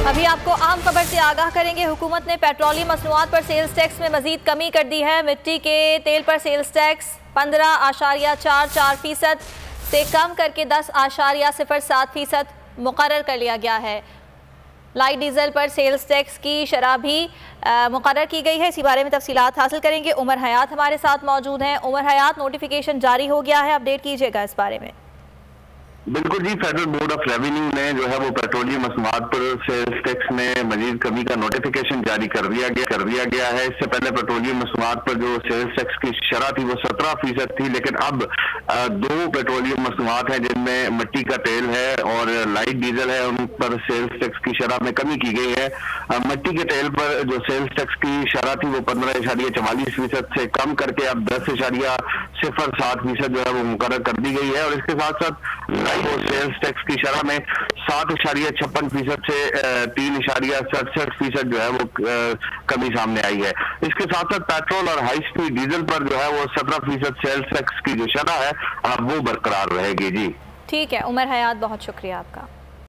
अभी आपको आम खबर से आगाह करेंगे। हुकूमत ने पेट्रोलियम मसनूआत पर सेल्स टैक्स में मजीद कमी कर दी है। मिट्टी के तेल पर सेल्स टैक्स 15.44% से कम करके 10.07% मुकर्रर कर लिया गया है। लाइट डीजल पर सेल्स टैक्स की शरह भी मुकर्रर की गई है। इसी बारे में तफसीलात हासिल करेंगे। उमर हयात हमारे साथ मौजूद हैं। उमर हयात, नोटिफिकेशन जारी हो गया है, अपडेट कीजिएगा इस बारे में। बिल्कुल जी, फेडरल बोर्ड ऑफ रेवेन्यू ने जो है वो पेट्रोलियम मसनूआत पर सेल्स टैक्स में मजीद कमी का नोटिफिकेशन जारी कर दिया गया है। इससे पहले पेट्रोलियम मसनूआत पर जो सेल्स टैक्स की शरह थी वो 17% थी, लेकिन अब दो पेट्रोलियम मसनूआत हैं जिनमें मिट्टी का तेल है और लाइट डीजल है, उन पर सेल्स टैक्स की शरह में कमी की गई है। मिट्टी के तेल पर जो सेल्स टैक्स की शरह थी वो 15.44% से कम करके अब 10.07% जो है वो मुकर्रर कर दी गई है। और इसके साथ साथ सेल्स टैक्स की शरह में 7.56% से 3.67% जो है वो कमी सामने आई है। इसके साथ साथ पेट्रोल और हाई स्पीड डीजल पर जो है वो 17% सेल्स टैक्स की जो शरह है वो बरकरार रहेगी। जी ठीक है उमर हयात, बहुत शुक्रिया आपका।